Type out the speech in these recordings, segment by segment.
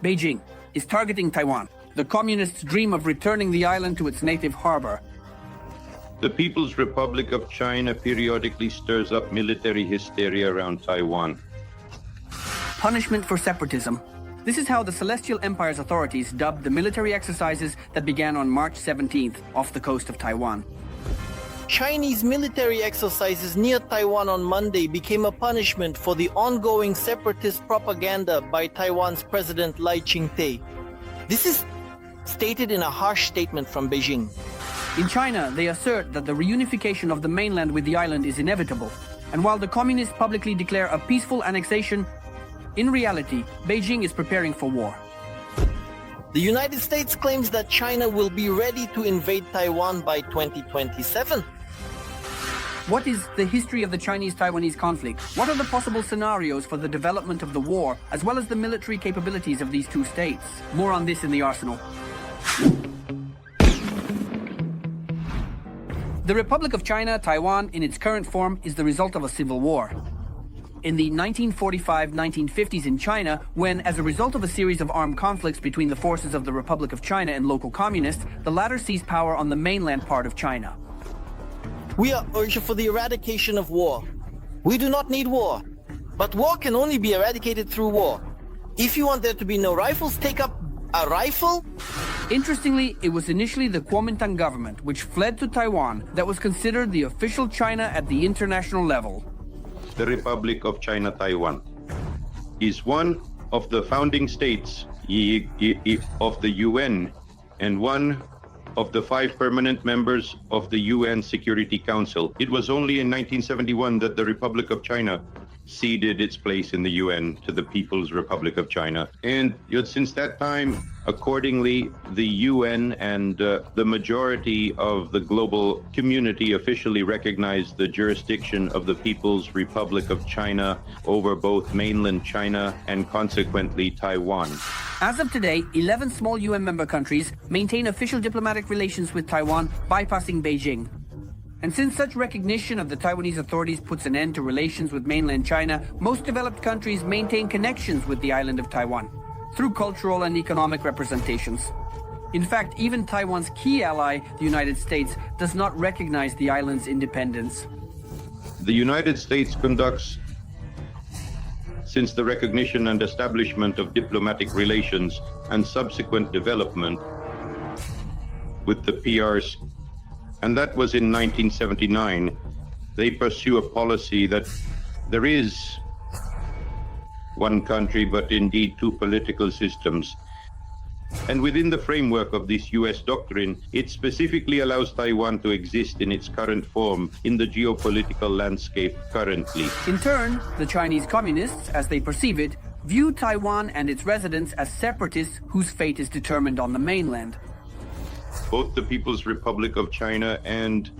Beijing is targeting Taiwan. The communists dream of returning the island to its native harbor. The People's Republic of China periodically stirs up military hysteria around Taiwan. Punishment for separatism. This is how the Celestial Empire's authorities dubbed the military exercises that began on March 17th off the coast of Taiwan. Chinese military exercises near Taiwan on Monday became a punishment for the ongoing separatist propaganda by Taiwan's President Lai Ching-te. This is stated in a harsh statement from Beijing. In China, they assert that the reunification of the mainland with the island is inevitable. And while the communists publicly declare a peaceful annexation, in reality, Beijing is preparing for war. The United States claims that China will be ready to invade Taiwan by 2027. What is the history of the Chinese-Taiwanese conflict? What are the possible scenarios for the development of the war, as well as the military capabilities of these two states? More on this in the arsenal. The Republic of China, Taiwan, in its current form, is the result of a civil war. In the 1945-1950s in China, when, as a result of a series of armed conflicts between the forces of the Republic of China and local communists, the latter seized power on the mainland part of China. We are urging for the eradication of war. We do not need war. But war can only be eradicated through war. If you want there to be no rifles, take up a rifle? Interestingly, it was initially the Kuomintang government which fled to Taiwan that was considered the official China at the international level. The Republic of China, Taiwan is one of the founding states of the UN and one of the 5 permanent members of the UN Security Council. It was only in 1971 that the Republic of China ceded its place in the UN to the People's Republic of China. And since that time, accordingly, the UN and the majority of the global community officially recognized the jurisdiction of the People's Republic of China over both mainland China and consequently Taiwan. As of today, 11 small UN member countries maintain official diplomatic relations with Taiwan, bypassing Beijing. And since such recognition of the Taiwanese authorities puts an end to relations with mainland China, most developed countries maintain connections with the island of Taiwan through cultural and economic representations. In fact, even Taiwan's key ally, the United States, does not recognize the island's independence. The United States conducts, since the recognition and establishment of diplomatic relations and subsequent development with the PRs, and that was in 1979, they pursue a policy that there is one country, but indeed 2 political systems. And within the framework of this US doctrine, it specifically allows Taiwan to exist in its current form in the geopolitical landscape currently. In turn, the Chinese communists, as they perceive it, view Taiwan and its residents as separatists whose fate is determined on the mainland. Both the People's Republic of China and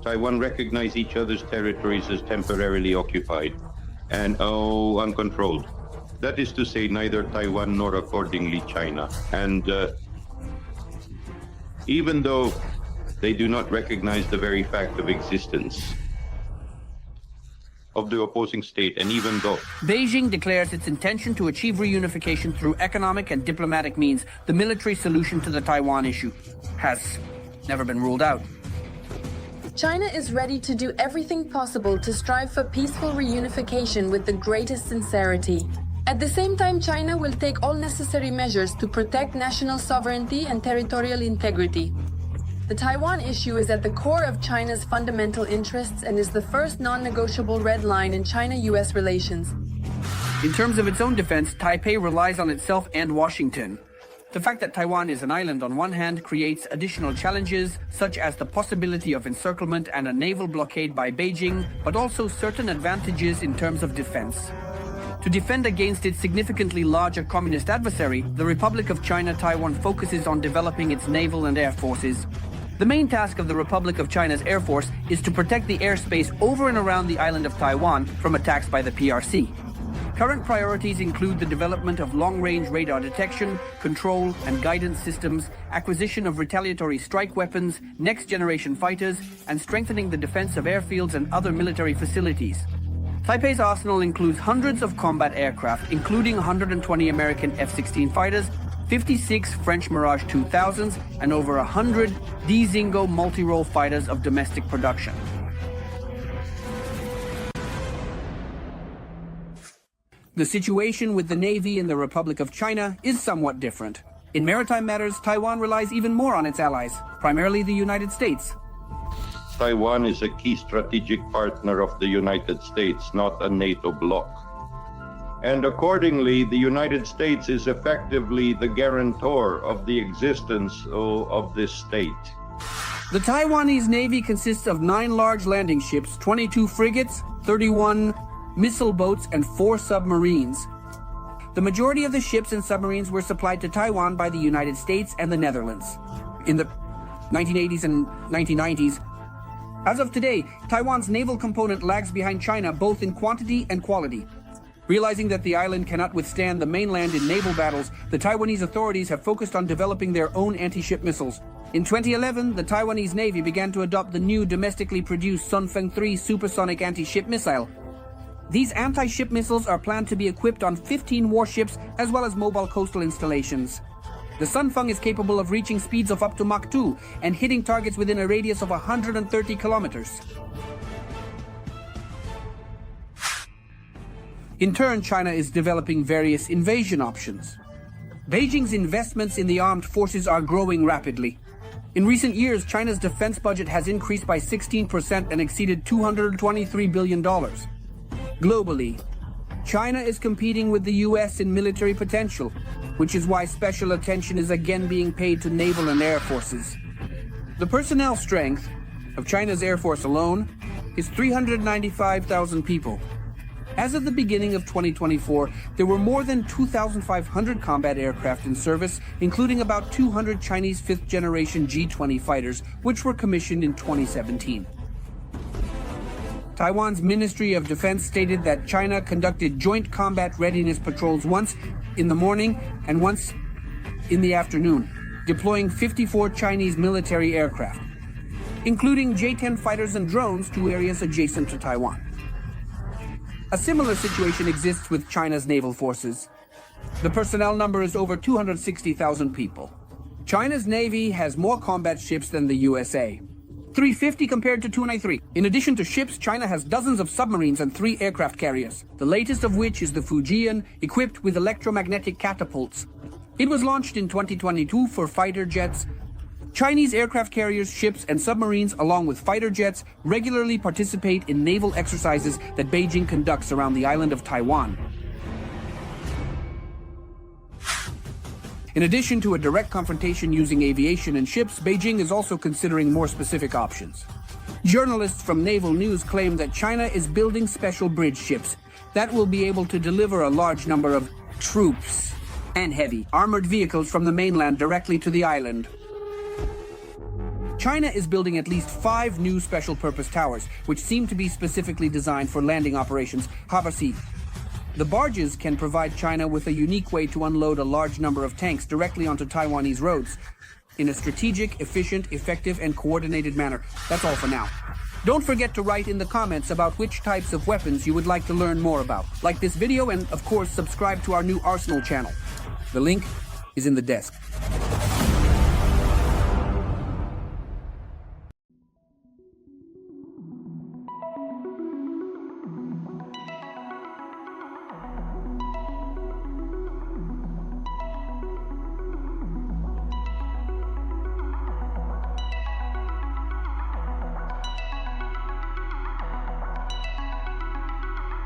Taiwan recognize each other's territories as temporarily occupied and uncontrolled. That is to say, neither Taiwan nor accordingly China. And even though they do not recognize the very fact of existence of the opposing state, and even though Beijing declares its intention to achieve reunification through economic and diplomatic means, the military solution to the Taiwan issue has never been ruled out. China is ready to do everything possible to strive for peaceful reunification with the greatest sincerity. At the same time, China will take all necessary measures to protect national sovereignty and territorial integrity. The Taiwan issue is at the core of China's fundamental interests and is the first non-negotiable red line in China-US relations. In terms of its own defense, Taipei relies on itself and Washington. The fact that Taiwan is an island on one hand creates additional challenges, such as the possibility of encirclement and a naval blockade by Beijing, but also certain advantages in terms of defense. To defend against its significantly larger communist adversary, the Republic of China Taiwan focuses on developing its naval and air forces. The main task of the Republic of China's Air Force is to protect the airspace over and around the island of Taiwan from attacks by the PRC. Current priorities include the development of long-range radar detection, control and guidance systems, acquisition of retaliatory strike weapons, next-generation fighters, and strengthening the defense of airfields and other military facilities. Taipei's arsenal includes hundreds of combat aircraft, including 120 American F-16 fighters, 56 French Mirage 2000s, and over 100 D-Zingo multi-role fighters of domestic production. The situation with the Navy in the Republic of China is somewhat different. In maritime matters, Taiwan relies even more on its allies, primarily the United States. Taiwan is a key strategic partner of the United States, not a NATO bloc. And accordingly, the United States is effectively the guarantor of the existence of this state. The Taiwanese Navy consists of 9 large landing ships, 22 frigates, 31 missile boats, and 4 submarines. The majority of the ships and submarines were supplied to Taiwan by the United States and the Netherlands in the 1980s and 1990s. As of today, Taiwan's naval component lags behind China both in quantity and quality. Realizing that the island cannot withstand the mainland in naval battles, the Taiwanese authorities have focused on developing their own anti-ship missiles. In 2011, the Taiwanese Navy began to adopt the new domestically produced Sunfeng 3 supersonic anti-ship missile. These anti-ship missiles are planned to be equipped on 15 warships as well as mobile coastal installations. The Sunfeng is capable of reaching speeds of up to Mach 2 and hitting targets within a radius of 130 kilometers. In turn, China is developing various invasion options. Beijing's investments in the armed forces are growing rapidly. In recent years, China's defense budget has increased by 16% and exceeded $223 billion. Globally, China is competing with the US in military potential, which is why special attention is again being paid to naval and air forces. The personnel strength of China's Air Force alone is 395,000 people. As of the beginning of 2024, there were more than 2,500 combat aircraft in service, including about 200 Chinese 5th-generation G-20 fighters, which were commissioned in 2017. Taiwan's Ministry of Defense stated that China conducted joint combat readiness patrols once in the morning and once in the afternoon, deploying 54 Chinese military aircraft, including J-10 fighters and drones to areas adjacent to Taiwan. A similar situation exists with China's naval forces. The personnel number is over 260,000 people. China's Navy has more combat ships than the USA. 350 compared to 293. In addition to ships, China has dozens of submarines and 3 aircraft carriers, the latest of which is the Fujian, equipped with electromagnetic catapults. It was launched in 2022 for fighter jets. Chinese aircraft carriers, ships, and submarines, along with fighter jets, regularly participate in naval exercises that Beijing conducts around the island of Taiwan. In addition to a direct confrontation using aviation and ships, Beijing is also considering more specific options. Journalists from Naval News claim that China is building special bridge ships that will be able to deliver a large number of troops and heavy armored vehicles from the mainland directly to the island. China is building at least 5 new special-purpose towers, which seem to be specifically designed for landing operations. Havasi. The barges can provide China with a unique way to unload a large number of tanks directly onto Taiwanese roads in a strategic, efficient, effective, and coordinated manner. That's all for now. Don't forget to write in the comments about which types of weapons you would like to learn more about. Like this video and, of course, subscribe to our new Arsenal channel. The link is in the desk.